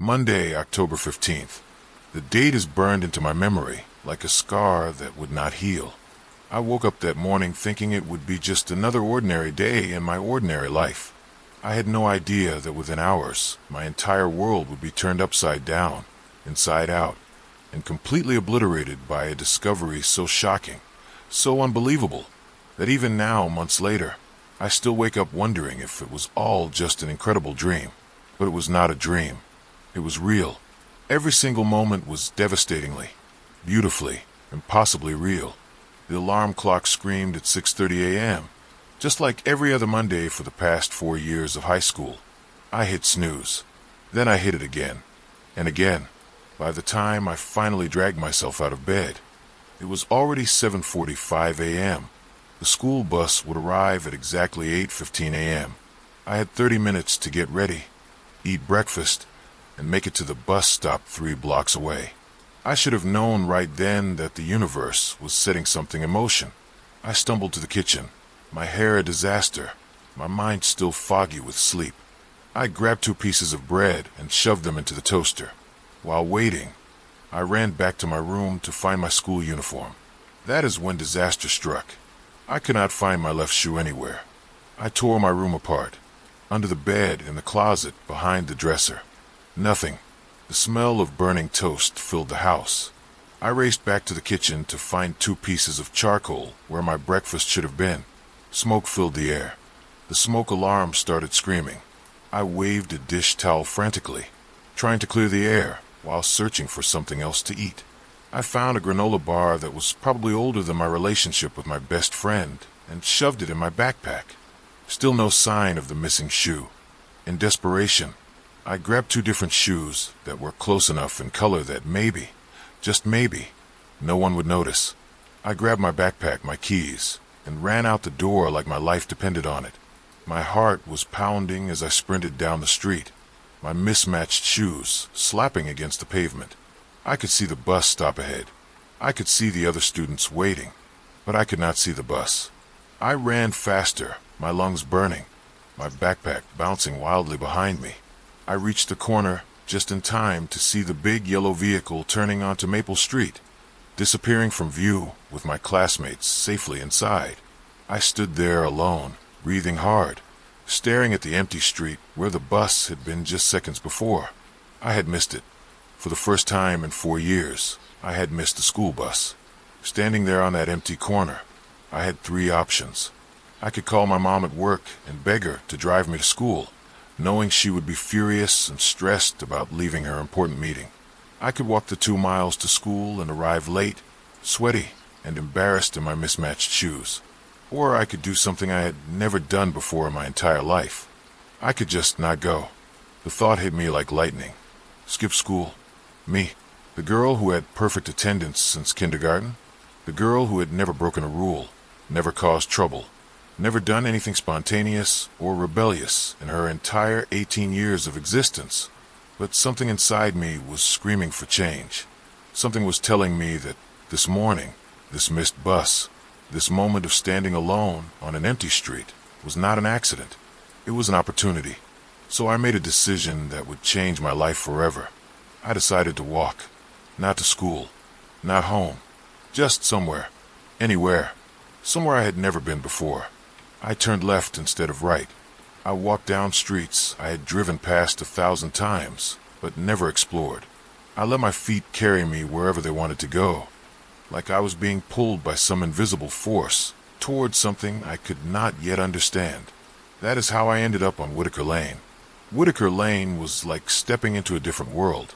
Monday, October 15th. The date is burned into my memory like a scar that would not heal. I woke up that morning thinking it would be just another ordinary day in my ordinary life. I had no idea that within hours, my entire world would be turned upside down, inside out, and completely obliterated by a discovery so shocking, so unbelievable, that even now, months later, I still wake up wondering if it was all just an incredible dream. But it was not a dream. It was real. Every single moment was devastatingly, beautifully, impossibly real. The alarm clock screamed at 6:30 a.m., just like every other Monday for the past 4 years of high school. I hit snooze. Then I hit it again. And again. By the time I finally dragged myself out of bed, it was already 7:45 a.m. The school bus would arrive at exactly 8:15 a.m. I had 30 minutes to get ready, eat breakfast, and make it to the bus stop 3 blocks away. I should have known right then that the universe was setting something in motion. I stumbled to the kitchen, my hair a disaster, my mind still foggy with sleep. I grabbed 2 pieces of bread and shoved them into the toaster. While waiting, I ran back to my room to find my school uniform. That is when disaster struck. I could not find my left shoe anywhere. I tore my room apart. Under the bed, in the closet, behind the dresser. Nothing. The smell of burning toast filled the house. I raced back to the kitchen to find 2 pieces of charcoal where my breakfast should have been. Smoke filled the air. The smoke alarm started screaming. I waved a dish towel frantically, trying to clear the air while searching for something else to eat. I found a granola bar that was probably older than my relationship with my best friend and shoved it in my backpack. Still no sign of the missing shoe. In desperation, I grabbed 2 different shoes that were close enough in color that maybe, just maybe, no one would notice. I grabbed my backpack, my keys, and ran out the door like my life depended on it. My heart was pounding as I sprinted down the street, my mismatched shoes slapping against the pavement. I could see the bus stop ahead. I could see the other students waiting, but I could not see the bus. I ran faster, my lungs burning, my backpack bouncing wildly behind me. I reached the corner just in time to see the big yellow vehicle turning onto Maple Street, disappearing from view with my classmates safely inside. I stood there alone, breathing hard, staring at the empty street where the bus had been just seconds before. I had missed it. For the first time in 4 years, I had missed the school bus. Standing there on that empty corner, I had 3 options. I could call my mom at work and beg her to drive me to school, knowing she would be furious and stressed about leaving her important meeting. I could walk the 2 miles to school and arrive late, sweaty and embarrassed in my mismatched shoes. Or I could do something I had never done before in my entire life. I could just not go. The thought hit me like lightning. Skip school. Me, the girl who had perfect attendance since kindergarten, the girl who had never broken a rule, never caused trouble, never done anything spontaneous or rebellious in her entire 18 years of existence. But something inside me was screaming for change. Something was telling me that this morning, this missed bus, this moment of standing alone on an empty street was not an accident. It was an opportunity. So I made a decision that would change my life forever. I decided to walk. Not to school. Not home. Just somewhere. Anywhere. Somewhere I had never been before. I turned left instead of right. I walked down streets I had driven past 1,000 times, but never explored. I let my feet carry me wherever they wanted to go, like I was being pulled by some invisible force towards something I could not yet understand. That is how I ended up on Whitaker Lane. Whitaker Lane was like stepping into a different world.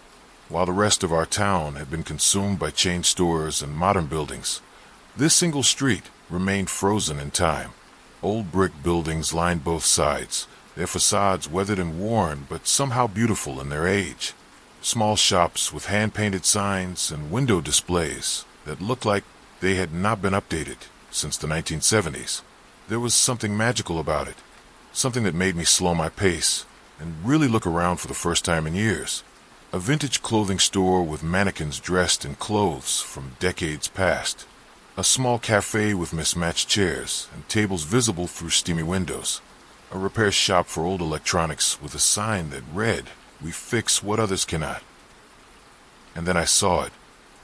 While the rest of our town had been consumed by chain stores and modern buildings, this single street remained frozen in time. Old brick buildings lined both sides, their facades weathered and worn, but somehow beautiful in their age. Small shops with hand-painted signs and window displays that looked like they had not been updated since the 1970s. There was something magical about it, something that made me slow my pace and really look around for the first time in years. A vintage clothing store with mannequins dressed in clothes from decades past. A small cafe with mismatched chairs and tables visible through steamy windows. A repair shop for old electronics with a sign that read, We fix what others cannot. And then I saw it,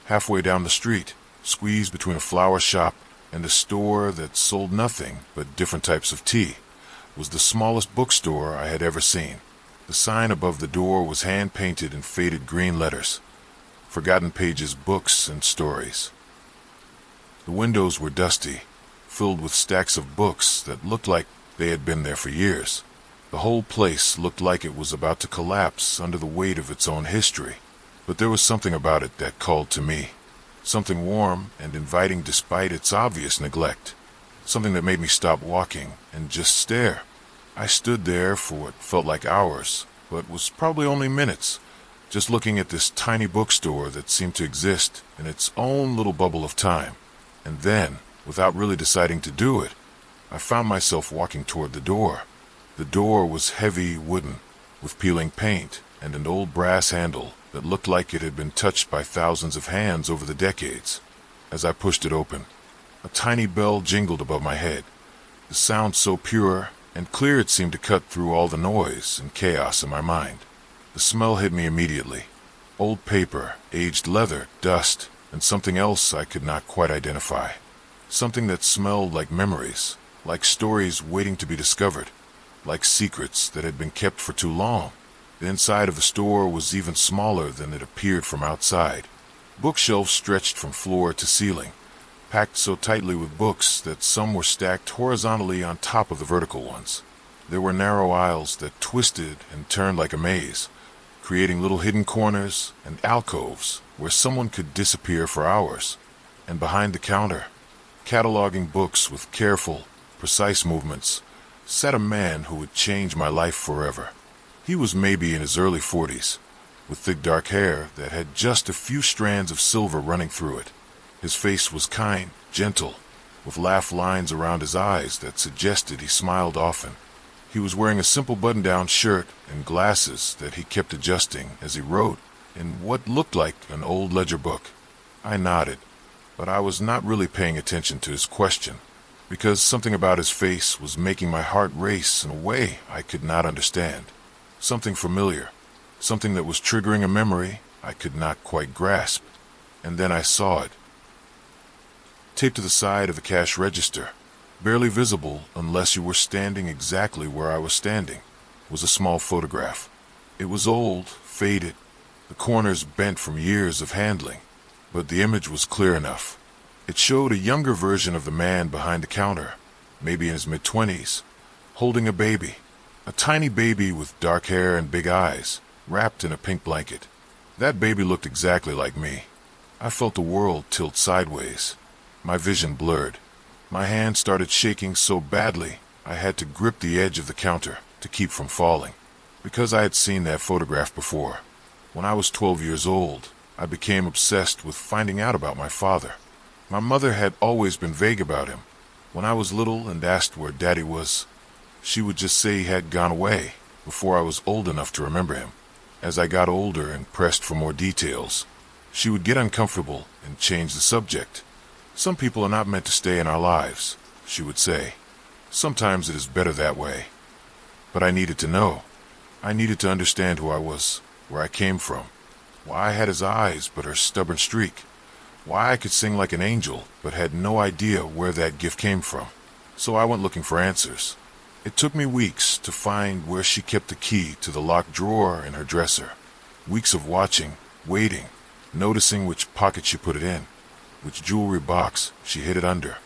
halfway down the street, squeezed between a flower shop and a store that sold nothing but different types of tea, was the smallest bookstore I had ever seen. The sign above the door was hand-painted in faded green letters. Forgotten Pages, Books and Stories. The windows were dusty, filled with stacks of books that looked like they had been there for years. The whole place looked like it was about to collapse under the weight of its own history. But there was something about it that called to me. Something warm and inviting despite its obvious neglect. Something that made me stop walking and just stare. I stood there for what felt like hours, but was probably only minutes, just looking at this tiny bookstore that seemed to exist in its own little bubble of time. And then, without really deciding to do it, I found myself walking toward the door. The door was heavy wooden, with peeling paint and an old brass handle that looked like it had been touched by thousands of hands over the decades. As I pushed it open, a tiny bell jingled above my head. The sound so pure and clear it seemed to cut through all the noise and chaos in my mind. The smell hit me immediately. Old paper, aged leather, dust, and something else I could not quite identify. Something that smelled like memories, like stories waiting to be discovered, like secrets that had been kept for too long. The inside of the store was even smaller than it appeared from outside. Bookshelves stretched from floor to ceiling, packed so tightly with books that some were stacked horizontally on top of the vertical ones. There were narrow aisles that twisted and turned like a maze, creating little hidden corners and alcoves where someone could disappear for hours. And behind the counter, cataloging books with careful, precise movements, sat a man who would change my life forever. He was maybe in his early 40s, with thick dark hair that had just a few strands of silver running through it. His face was kind, gentle, with laugh lines around his eyes that suggested he smiled often. He was wearing a simple button-down shirt and glasses that he kept adjusting as he wrote in what looked like an old ledger book. I nodded, but I was not really paying attention to his question, because something about his face was making my heart race in a way I could not understand. Something familiar, something that was triggering a memory I could not quite grasp. And then I saw it. Taped to the side of the cash register, barely visible unless you were standing exactly where I was standing, was a small photograph. It was old, faded, the corners bent from years of handling, but the image was clear enough. It showed a younger version of the man behind the counter, maybe in his mid-20s, holding a baby. A tiny baby with dark hair and big eyes, wrapped in a pink blanket. That baby looked exactly like me. I felt the world tilt sideways. My vision blurred. My hand started shaking so badly I had to grip the edge of the counter to keep from falling. Because I had seen that photograph before. When I was 12 years old, I became obsessed with finding out about my father. My mother had always been vague about him. When I was little and asked where Daddy was, she would just say he had gone away before I was old enough to remember him. As I got older and pressed for more details, she would get uncomfortable and change the subject. Some people are not meant to stay in our lives, she would say. Sometimes it is better that way. But I needed to know. I needed to understand who I was, where I came from, why I had his eyes but her stubborn streak, why I could sing like an angel but had no idea where that gift came from. So I went looking for answers. It took me weeks to find where she kept the key to the locked drawer in her dresser. Weeks of watching, waiting, noticing which pocket she put it in, which jewelry box she hid it under.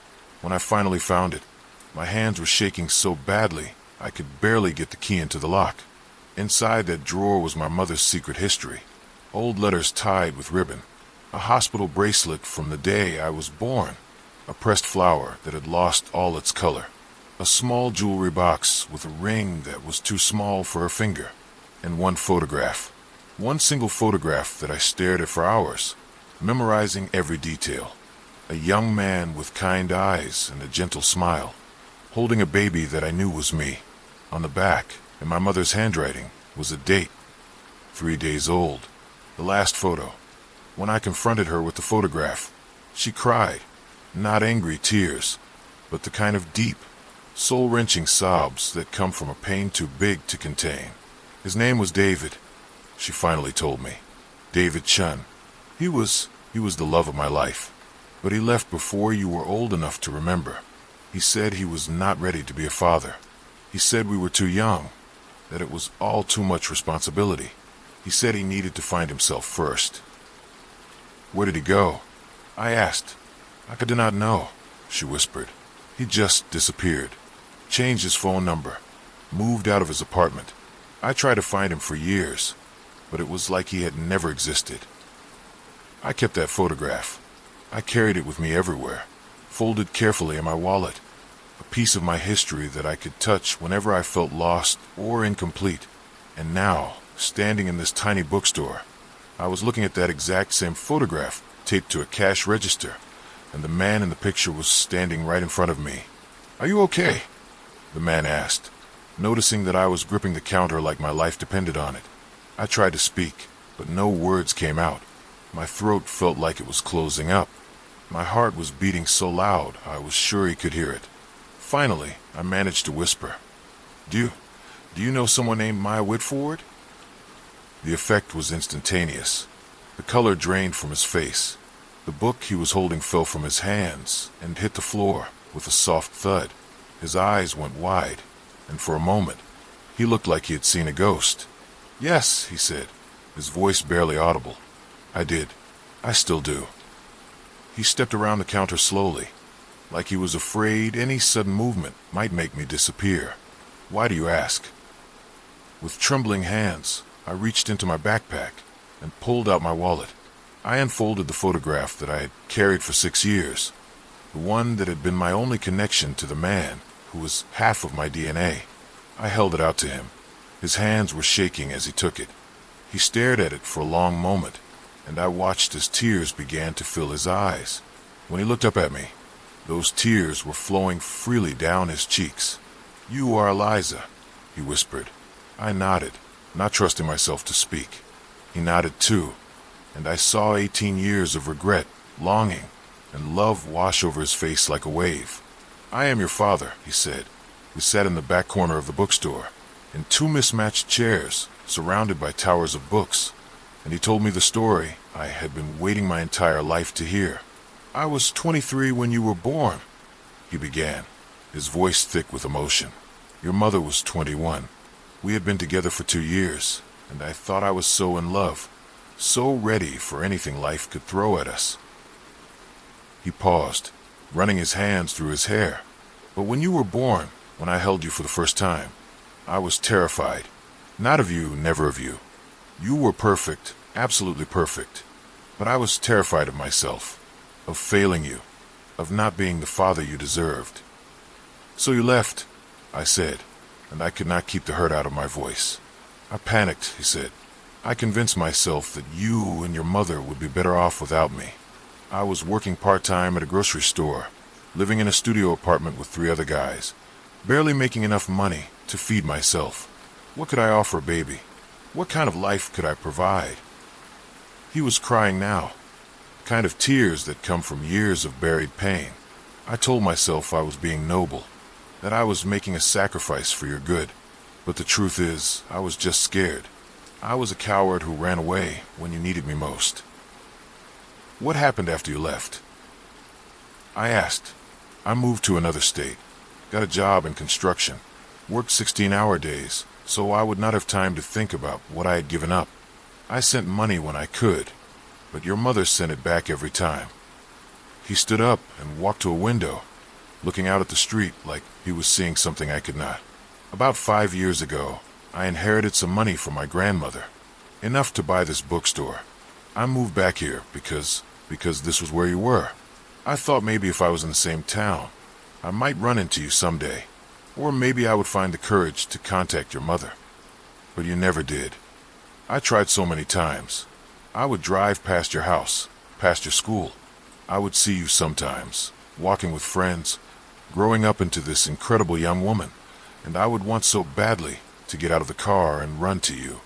When I finally found it, my hands were shaking so badly I could barely get the key into the lock. Inside that drawer was my mother's secret history. Old letters tied with ribbon, a hospital bracelet from the day I was born, a pressed flower that had lost all its color, a small jewelry box with a ring that was too small for her finger, and one photograph. One single photograph that I stared at for hours, memorizing every detail. A young man with kind eyes and a gentle smile, holding a baby that I knew was me. On the back, in my mother's handwriting, was a date, 3 days old. The last photo. When I confronted her with the photograph, she cried, not angry tears, but the kind of deep, soul-wrenching sobs that come from a pain too big to contain. His name was David, she finally told me. David Chun. He was the love of my life. But he left before you were old enough to remember. He said he was not ready to be a father. He said we were too young, that it was all too much responsibility. He said he needed to find himself first. Where did he go? I asked. I did not know, she whispered. He just disappeared. Changed his phone number. Moved out of his apartment. I tried to find him for years, but it was like he had never existed. I kept that photograph. I carried it with me everywhere, folded carefully in my wallet. A piece of my history that I could touch whenever I felt lost or incomplete. And now, standing in this tiny bookstore, I was looking at that exact same photograph taped to a cash register, and the man in the picture was standing right in front of me. "Are you okay?" the man asked, noticing that I was gripping the counter like my life depended on it. I tried to speak, but no words came out. My throat felt like it was closing up. My heart was beating so loud I was sure he could hear it. Finally, I managed to whisper, Do you know someone named Maya Whitford?" The effect was instantaneous. The color drained from his face. The book he was holding fell from his hands and hit the floor with a soft thud. His eyes went wide, and for a moment, he looked like he had seen a ghost. "Yes," he said, his voice barely audible. "I did. I still do." He stepped around the counter slowly, like he was afraid any sudden movement might make me disappear. "Why do you ask?" With trembling hands, I reached into my backpack and pulled out my wallet. I unfolded the photograph that I had carried for 6 years, the one that had been my only connection to the man who was half of my DNA. I held it out to him. His hands were shaking as he took it. He stared at it for a long moment, and I watched as tears began to fill his eyes. When he looked up at me, those tears were flowing freely down his cheeks. "You are Eliza," he whispered. I nodded, not trusting myself to speak. He nodded too, and I saw 18 years of regret, longing, and love wash over his face like a wave. "I am your father," he said. We sat in the back corner of the bookstore, in 2 mismatched chairs, surrounded by towers of books, and he told me the story I had been waiting my entire life to hear. "I was 23 when you were born," he began, his voice thick with emotion. "Your mother was 21. We had been together for 2 years, and I thought I was so in love, so ready for anything life could throw at us." He paused, running his hands through his hair. "But when you were born, when I held you for the first time, I was terrified. Not of you, never of you. You were perfect, absolutely perfect. But I was terrified of myself, of failing you, of not being the father you deserved. So you left," I said, and I could not keep the hurt out of my voice. "I panicked," he said. "I convinced myself that you and your mother would be better off without me. I was working part-time at a grocery store, living in a studio apartment with 3 other guys, barely making enough money to feed myself. What could I offer a baby? What kind of life could I provide?" He was crying now, the kind of tears that come from years of buried pain. I told myself I was being noble, that I was making a sacrifice for your good. But the truth is, I was just scared. I was a coward who ran away when you needed me most. "What happened after you left?" I asked. "I moved to another state, got a job in construction, worked 16-hour days, so I would not have time to think about what I had given up. I sent money when I could, but your mother sent it back every time." He stood up and walked to a window, looking out at the street like he was seeing something I could not. "About 5 years ago, I inherited some money from my grandmother, enough to buy this bookstore. I moved back here because this was where you were. I thought maybe if I was in the same town, I might run into you someday, or maybe I would find the courage to contact your mother. But you never did. I tried so many times. I would drive past your house, past your school. I would see you sometimes, walking with friends, growing up into this incredible young woman, and I would want so badly to get out of the car and run to you.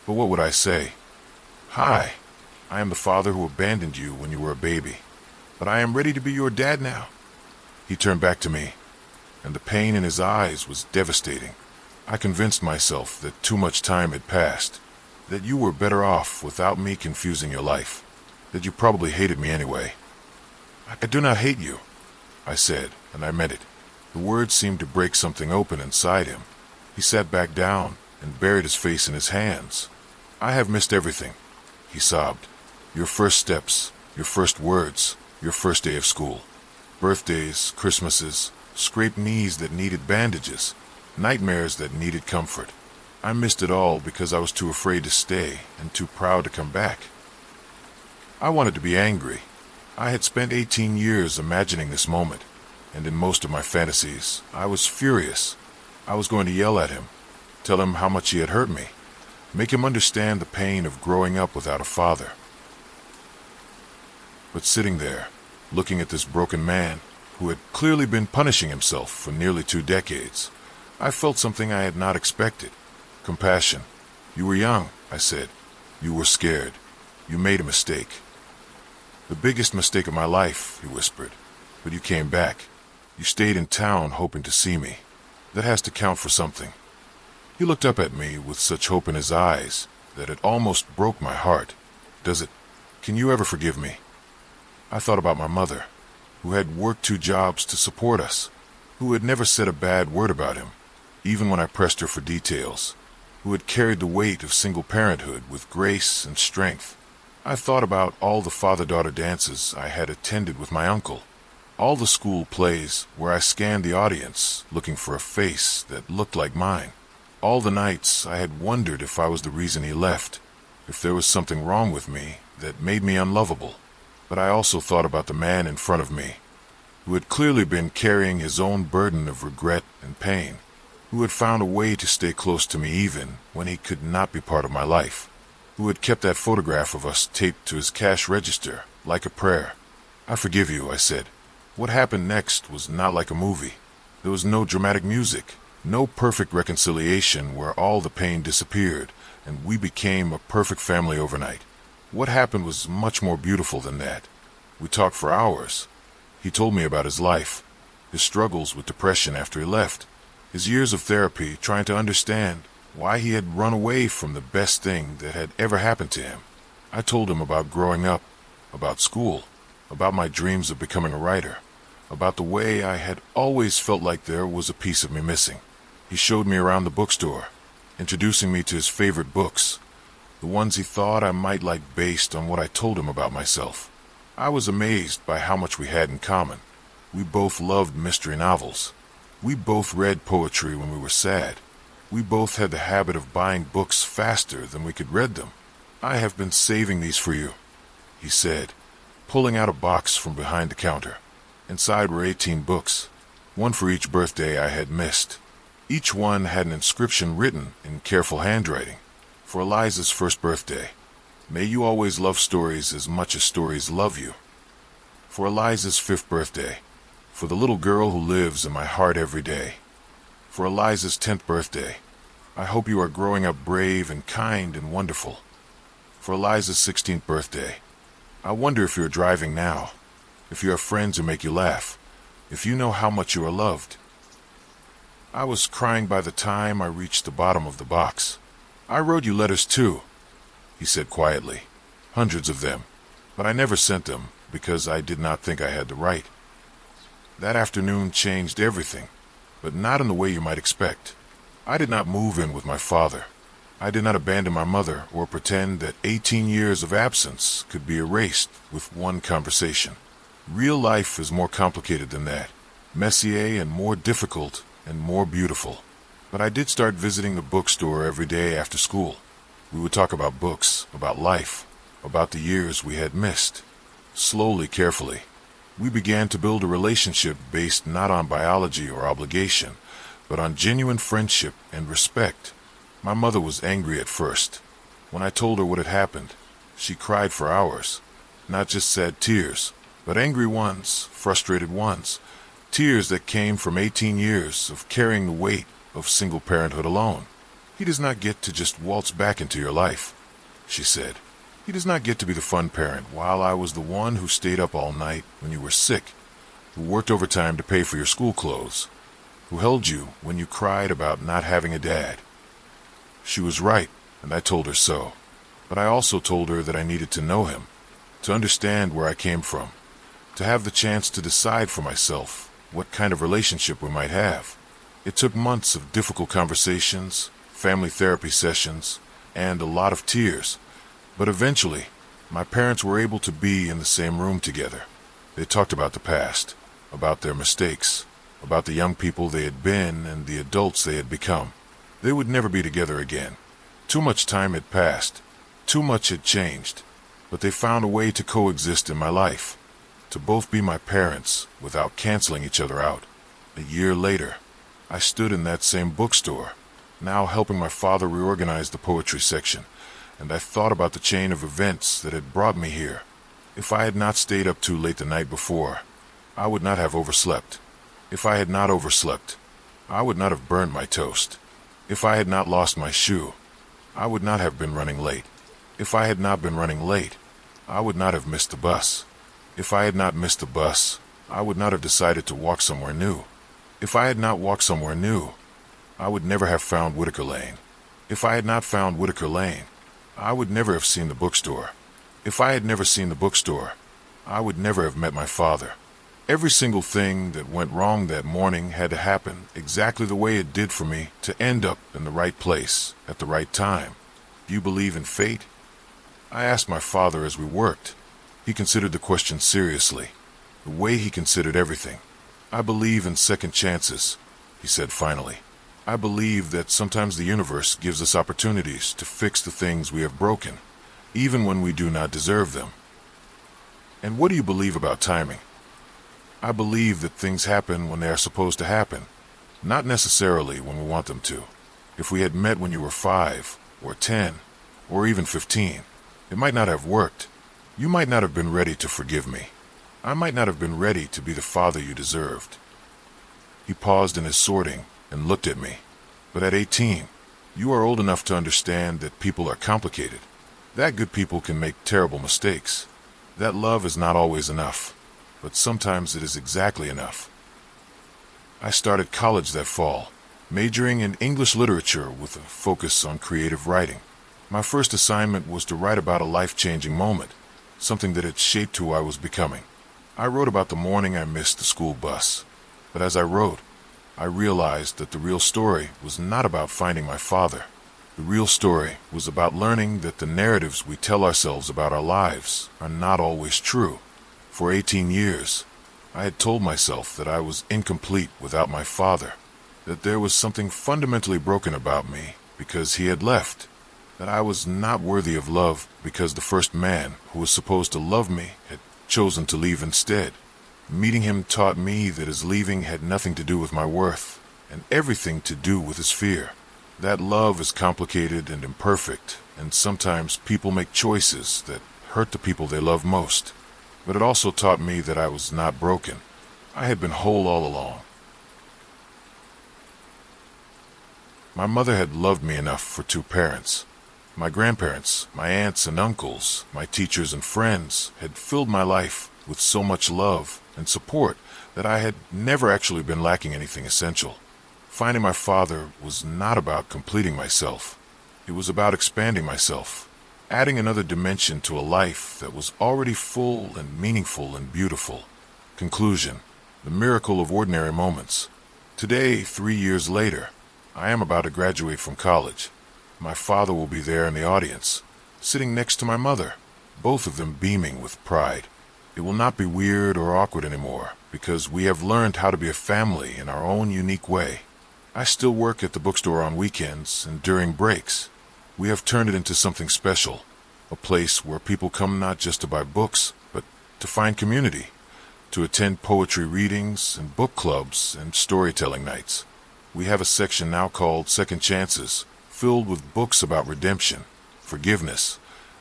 But what would I say? 'Hi, I am the father who abandoned you when you were a baby, but I am ready to be your dad now.'" He turned back to me, and the pain in his eyes was devastating. I convinced myself that too much time had passed. that you were better off without me confusing your life, that you probably hated me anyway. I do not hate you, I said, and I meant it. The words seemed to break something open inside him. He sat back down and buried his face in his hands. I have missed everything, he sobbed. Your first steps, your first words, your first day of school. Birthdays, Christmases, scraped knees that needed bandages, nightmares that needed comfort. I missed it all because I was too afraid to stay and too proud to come back. I wanted to be angry. I had spent 18 years imagining this moment, and in most of my fantasies, I was furious. I was going to yell at him, tell him how much he had hurt me, make him understand the pain of growing up without a father. But sitting there, looking at this broken man, who had clearly been punishing himself for nearly 2 decades, I felt something I had not expected. Compassion. You were young, I said. You were scared. You made a mistake. The biggest mistake of my life, he whispered. But you came back. You stayed in town hoping to see me. That has to count for something. He looked up at me with such hope in his eyes that it almost broke my heart. Does it? Can you ever forgive me? I thought about my mother, who had worked 2 jobs to support us, who had never said a bad word about him, even when I pressed her for details, who had carried the weight of single parenthood with grace and strength. I thought about all the father-daughter dances I had attended with my uncle, all the school plays where I scanned the audience looking for a face that looked like mine, all the nights I had wondered if I was the reason he left, if there was something wrong with me that made me unlovable. But I also thought about the man in front of me, who had clearly been carrying his own burden of regret and pain, who had found a way to stay close to me even when he could not be part of my life, who had kept that photograph of us taped to his cash register like a prayer. I forgive you, I said. What happened next was not like a movie. There was no dramatic music, no perfect reconciliation where all the pain disappeared and we became a perfect family overnight. What happened was much more beautiful than that. We talked for hours. He told me about his life, his struggles with depression after he left, his years of therapy trying to understand why he had run away from the best thing that had ever happened to him. I told him about growing up, about school, about my dreams of becoming a writer, about the way I had always felt like there was a piece of me missing. He showed me around the bookstore, introducing me to his favorite books, the ones he thought I might like based on what I told him about myself. I was amazed by how much we had in common. We both loved mystery novels. We both read poetry when we were sad. We both had the habit of buying books faster than we could read them. I have been saving these for you, he said, pulling out a box from behind the counter. Inside were 18 books, one for each birthday I had missed. Each one had an inscription written in careful handwriting. For Eliza's first birthday, may you always love stories as much as stories love you. For Eliza's 5th birthday, for the little girl who lives in my heart every day. For Eliza's 10th birthday, I hope you are growing up brave and kind and wonderful. For Eliza's 16th birthday, I wonder if you're driving now, if you have friends who make you laugh, if you know how much you are loved. I was crying by the time I reached the bottom of the box. I wrote you letters too, he said quietly, hundreds of them, but I never sent them because I did not think I had the right. That afternoon changed everything, but not in the way you might expect. I did not move in with my father. I did not abandon my mother or pretend that 18 years of absence could be erased with one conversation. Real life is more complicated than that, messier and more difficult and more beautiful. But I did start visiting the bookstore every day after school. We would talk about books, about life, about the years we had missed. Slowly, carefully, we began to build a relationship based not on biology or obligation, but on genuine friendship and respect. My mother was angry at first. When I told her what had happened, she cried for hours. Not just sad tears, but angry ones, frustrated ones. Tears that came from 18 years of carrying the weight of single parenthood alone. He does not get to just waltz back into your life, she said. He does not get to be the fun parent while I was the one who stayed up all night when you were sick, who worked overtime to pay for your school clothes, who held you when you cried about not having a dad. She was right, and I told her so. But I also told her that I needed to know him, to understand where I came from, to have the chance to decide for myself what kind of relationship we might have. It took months of difficult conversations, family therapy sessions, and a lot of tears. But eventually, my parents were able to be in the same room together. They talked about the past, about their mistakes, about the young people they had been and the adults they had become. They would never be together again. Too much time had passed. Too much had changed. But they found a way to coexist in my life, to both be my parents without canceling each other out. A year later, I stood in that same bookstore, now helping my father reorganize the poetry section, and I thought about the chain of events that had brought me here. If I had not stayed up too late the night before, I would not have overslept. If I had not overslept, I would not have burned my toast. If I had not lost my shoe, I would not have been running late. If I had not been running late, I would not have missed the bus. If I had not missed the bus, I would not have decided to walk somewhere new. If I had not walked somewhere new, I would never have found Whitaker Lane. If I had not found Whitaker Lane, I would never have seen the bookstore. If I had never seen the bookstore, I would never have met my father. Every single thing that went wrong that morning had to happen exactly the way it did for me to end up in the right place at the right time. Do you believe in fate? I asked my father as we worked. He considered the question seriously, the way he considered everything. I believe in second chances, he said finally. I believe that sometimes the universe gives us opportunities to fix the things we have broken, even when we do not deserve them. And what do you believe about timing? I believe that things happen when they are supposed to happen, not necessarily when we want them to. If we had met when you were 5, or 10, or even 15, it might not have worked. You might not have been ready to forgive me. I might not have been ready to be the father you deserved. He paused in his sorting and looked at me. But at 18, you are old enough to understand that people are complicated, that good people can make terrible mistakes, that love is not always enough, but sometimes it is exactly enough. I started college that fall, majoring in English literature with a focus on creative writing. My first assignment was to write about a life-changing moment, something that had shaped who I was becoming. I wrote about the morning I missed the school bus, but as I wrote, I realized that the real story was not about finding my father. The real story was about learning that the narratives we tell ourselves about our lives are not always true. For 18 years, I had told myself that I was incomplete without my father, that there was something fundamentally broken about me because he had left, that I was not worthy of love because the first man who was supposed to love me had chosen to leave instead. Meeting him taught me that his leaving had nothing to do with my worth, and everything to do with his fear. That love is complicated and imperfect, and sometimes people make choices that hurt the people they love most. But it also taught me that I was not broken. I had been whole all along. My mother had loved me enough for 2 parents. My grandparents, my aunts and uncles, my teachers and friends had filled my life with so much love and support that I had never actually been lacking anything essential. Finding my father was not about completing myself. It was about expanding myself, adding another dimension to a life that was already full and meaningful and beautiful. Conclusion: the miracle of ordinary moments. Today, 3 years later, I am about to graduate from college. My father will be there in the audience, sitting next to my mother, both of them beaming with pride. It will not be weird or awkward anymore, because we have learned how to be a family in our own unique way. I still work at the bookstore on weekends and during breaks. We have turned it into something special, a place where people come not just to buy books, but to find community, to attend poetry readings and book clubs and storytelling nights. We have a section now called Second Chances, filled with books about redemption, forgiveness,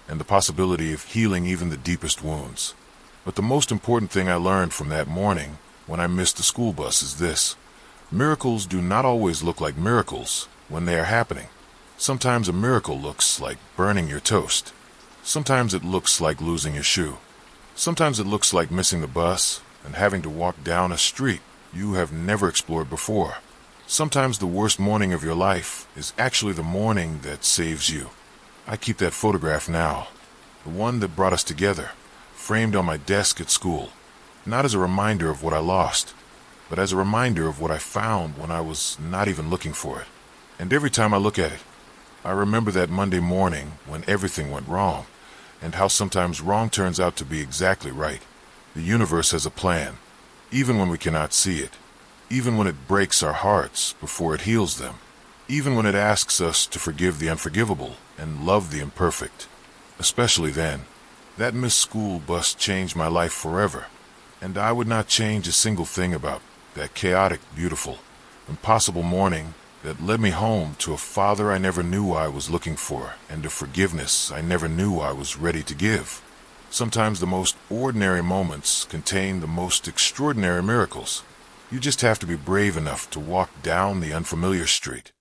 and the possibility of healing even the deepest wounds. But the most important thing I learned from that morning when I missed the school bus is this: miracles do not always look like miracles when they are happening. Sometimes a miracle looks like burning your toast. Sometimes it looks like losing your shoe. Sometimes it looks like missing the bus and having to walk down a street you have never explored before. Sometimes the worst morning of your life is actually the morning that saves you. I keep that photograph now, the one that brought us together, framed on my desk at school, not as a reminder of what I lost, but as a reminder of what I found when I was not even looking for it. And every time I look at it, I remember that Monday morning when everything went wrong, and how sometimes wrong turns out to be exactly right. The universe has a plan, even when we cannot see it, even when it breaks our hearts before it heals them, even when it asks us to forgive the unforgivable and love the imperfect. Especially then, that missed school bus changed my life forever, and I would not change a single thing about that chaotic, beautiful, impossible morning that led me home to a father I never knew I was looking for, and a forgiveness I never knew I was ready to give. Sometimes the most ordinary moments contain the most extraordinary miracles. You just have to be brave enough to walk down the unfamiliar street.